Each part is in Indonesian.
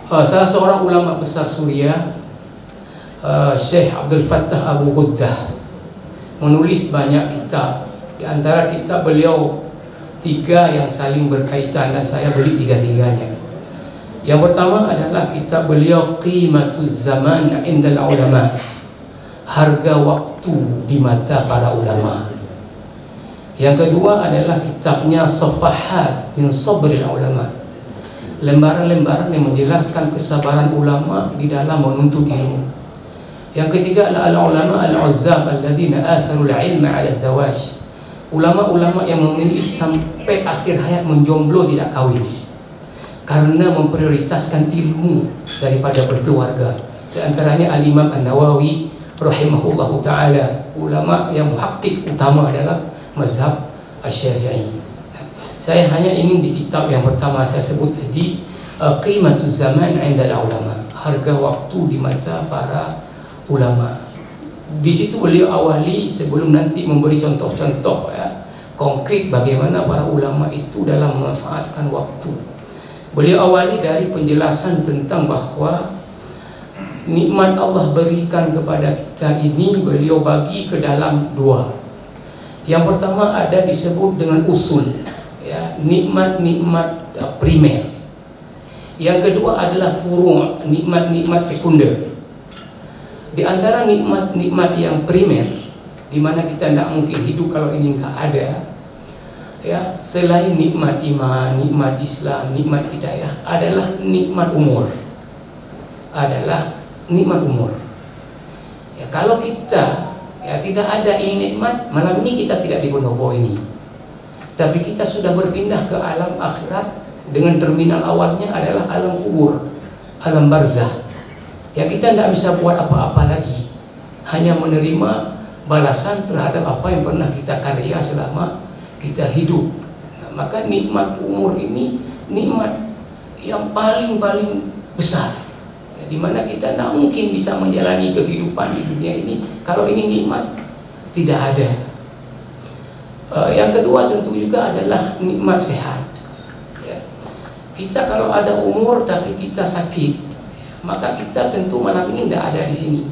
Salah seorang ulama besar Suriah, Syekh Abdul Fattah Abu Ghuddah, menulis banyak kitab. Di antara kitab beliau 3 yang saling berkaitan dan saya beli 3-tiganya. Yang pertama adalah kitab beliau Qimatuz Zaman 'Indal Ulama, harga waktu di mata para ulama. Yang kedua adalah kitabnya Safahat min Sabril Ulama, lembaran-lembaran yang menjelaskan kesabaran ulama di dalam menuntut ilmu. Yang ketiga adalah al-ulama al-uzzab alladzina atharul ilma 'ala zawaj, ulama-ulama yang memilih sampai akhir hayat menjomblo, tidak kawin, karena memprioritaskan ilmu daripada berkeluarga. Di antaranya Al-Imam An-Nawawi rahimahullahu ta'ala, ulama yang muhakkik utama adalah mazhab Asy-Syafi'i. Saya hanya ingin di kitab yang pertama saya sebut tadi, Qimatuz Zaman 'Indal Ulama, harga waktu di mata para ulama. Di situ beliau awali, sebelum nanti memberi contoh-contoh konkret bagaimana para ulama itu dalam memanfaatkan waktu. Beliau awali dari penjelasan tentang bahwa nikmat Allah berikan kepada kita ini beliau bagi ke dalam 2. Yang pertama ada disebut dengan usul, nikmat-nikmat primer. Yang kedua adalah furu', nikmat-nikmat sekunder. Di antara nikmat-nikmat yang primer, di mana kita tidak mungkin hidup kalau ini nggak ada, selain nikmat iman, nikmat Islam, nikmat hidayah, adalah nikmat umur. Kalau kita tidak ada ini nikmat, malam ini kita tidak di Ponorogo ini, tapi kita sudah berpindah ke alam akhirat dengan terminal awalnya adalah alam kubur, alam barzah. Kita tidak bisa buat apa-apa lagi, hanya menerima balasan terhadap apa yang pernah kita karya selama kita hidup. Maka nikmat umur ini nikmat yang paling besar, di mana kita tidak mungkin bisa menjalani kehidupan di dunia ini kalau ini nikmat tidak ada. Yang kedua tentu juga adalah nikmat sehat. Kita kalau ada umur tapi kita sakit, maka kita tentu malam ini tidak ada di sini.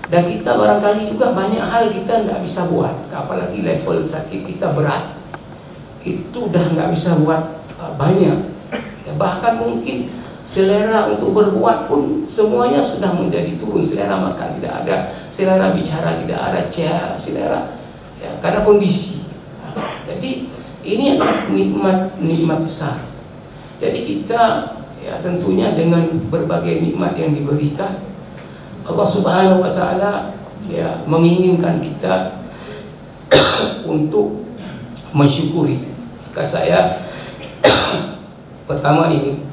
Dan kita barangkali juga banyak hal kita tidak bisa buat, apalagi level sakit kita berat, itu udah nggak bisa buat banyak. Bahkan mungkin selera untuk berbuat pun semuanya sudah menjadi turun. Selera makan tidak ada, selera bicara tidak ada, selera karena kondisi. Jadi ini adalah nikmat besar. Jadi kita tentunya dengan berbagai nikmat yang diberikan, Allah Subhanahu wa Ta'ala menginginkan kita untuk mensyukuri. Maka saya pertama ini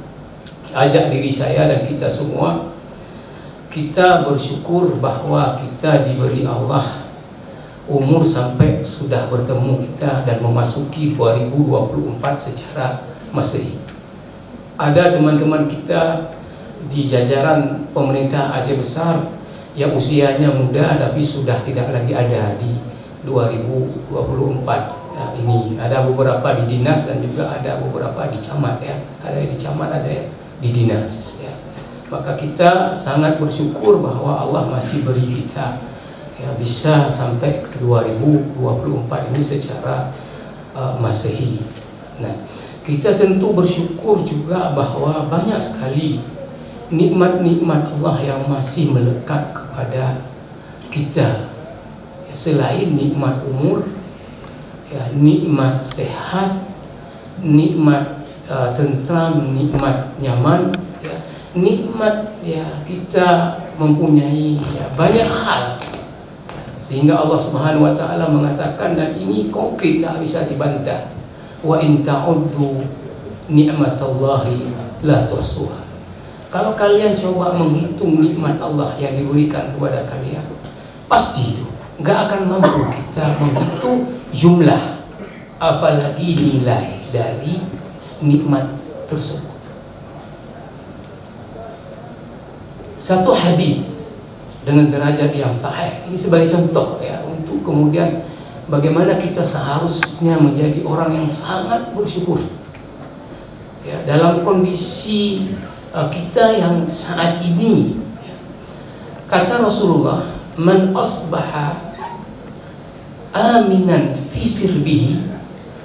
ajak diri saya dan kita semua, kita bersyukur bahwa kita diberi Allah umur sampai sudah bertemu kita dan memasuki 2024 secara Masehi. Ada teman-teman kita di jajaran pemerintah Aceh Besar yang usianya muda tapi sudah tidak lagi ada di 2024 ini. Ada beberapa di dinas dan juga ada beberapa di camat ada di camat, ada di dinas Maka kita sangat bersyukur bahwa Allah masih beri kita bisa sampai ke 2024 ini secara Masehi. Nah, kita tentu bersyukur juga bahwa banyak sekali nikmat-nikmat Allah yang masih melekat kepada kita, selain nikmat umur, nikmat sehat, nikmat tentram, nikmat nyaman, nikmat kita mempunyai banyak hal, sehingga Allah Subhanahu wa Ta'ala mengatakan, dan ini konkret, tidak bisa dibantah, wa in ta'uddu ni'matallahi la tuhsuha. Kalau kalian coba menghitung nikmat Allah yang diberikan kepada kalian, pasti itu nggak akan mampu kita menghitung jumlah, apalagi nilai dari nikmat tersebut. Satu hadis dengan derajat yang sahih ini sebagai contoh untuk kemudian bagaimana kita seharusnya menjadi orang yang sangat bersyukur dalam kondisi kita yang saat ini, kata Rasulullah, man asbaha aminan fi sirbihi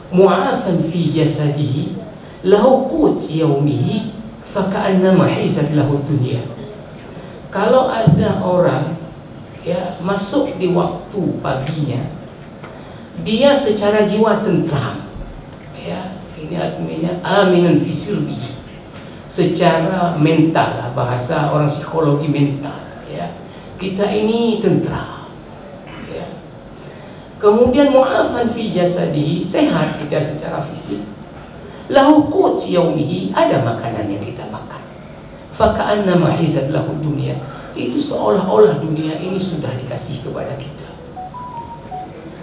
mu'afan fi jasadihi lahu qut yaumihi faka'annama hizat lahu dunya. Kalau ada orang masuk di waktu paginya, dia secara jiwa tentram, ini artinya aminan fi sirbihi, secara mental, bahasa orang psikologi mental, kita ini tentram. Kemudian mu'afan fi jasadihi, sehat kita secara fisik. Lahu qut yaumihi, ada makanan yang kita makan. Faka'annama hizat lahu dunya, itu seolah-olah dunia ini sudah dikasih kepada kita.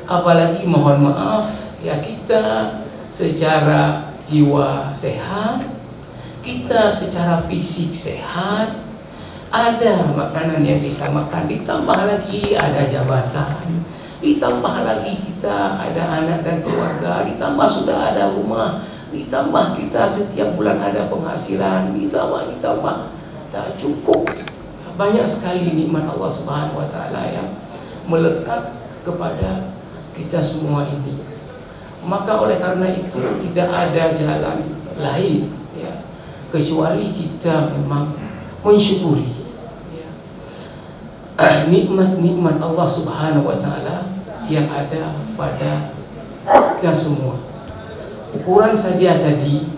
Apalagi mohon maaf, kita secara jiwa sehat, kita secara fisik sehat, ada makanan yang kita makan, ditambah lagi ada jabatan, ditambah lagi kita ada anak dan keluarga, ditambah sudah ada rumah, ditambah kita setiap bulan ada penghasilan, ditambah tak cukup. Banyak sekali nikmat Allah Subhanahu wa Ta'ala yang melekat kepada kita semua ini. Maka oleh karena itu tidak ada jalan lain kecuali kita memang mensyukuri nikmat-nikmat Allah Subhanahu wa Ta'ala yang ada pada kita semua. Ukuran saja tadi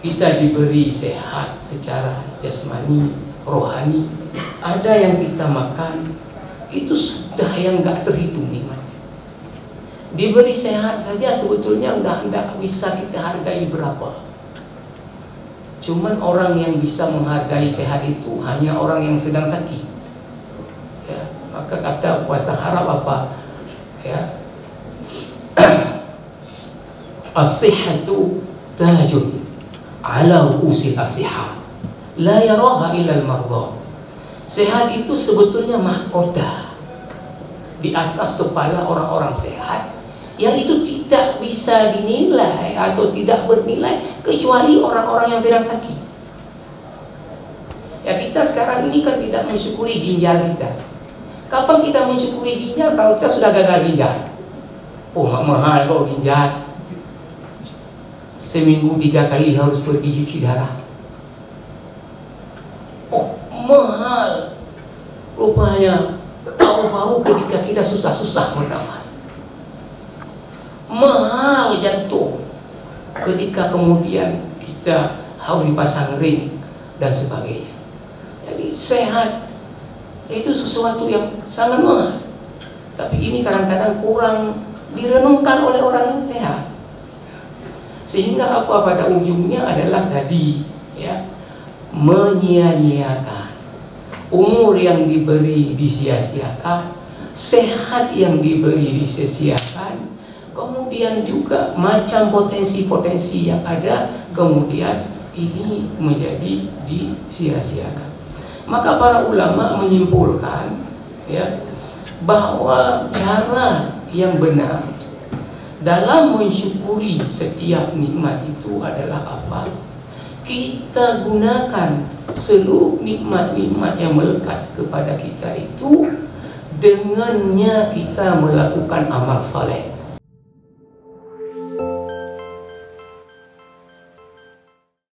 kita diberi sehat secara jasmani, rohani, ada yang kita makan, itu sudah yang gak terhitung nikmatnya. Diberi sehat saja sebetulnya tidak bisa kita hargai berapa. Cuman orang yang bisa menghargai sehat itu hanya orang yang sedang sakit. Maka kata kuatan Arab apa? As-sihhatu tajun ala ru'usil asihah la yaraha illa al-mardah. Sehat itu sebetulnya mahkota di atas kepala orang-orang sehat, yang itu tidak bisa dinilai atau tidak bernilai kecuali orang-orang yang sedang sakit. Kita sekarang ini kan tidak mensyukuri ginjal kita. Kapan kita mensyukuri ginjal kalau kita sudah gagal ginjal? Oh, mahal kok ginjal. Seminggu 3 kali harus pergi cuci darah. Oh, mahal. Rupanya tahu-tahu ketika kita susah-susah bernafas. Mahal jantung ketika kemudian kita harus dipasang ring dan sebagainya. Jadi sehat itu sesuatu yang sangat mahal. Tapi ini kadang-kadang kurang direnungkan oleh orang yang sehat. Sehingga apa pada ujungnya adalah tadi menyia-nyiakan umur yang diberi disia-siakan, sehat yang diberi disia-siakan, kemudian juga macam potensi-potensi yang ada kemudian ini menjadi disia-siakan. Maka para ulama menyimpulkan bahwa cara yang benar dalam mensyukuri setiap nikmat itu adalah apa? Kita gunakan seluruh nikmat-nikmat yang melekat kepada kita itu, dengannya kita melakukan amal saleh.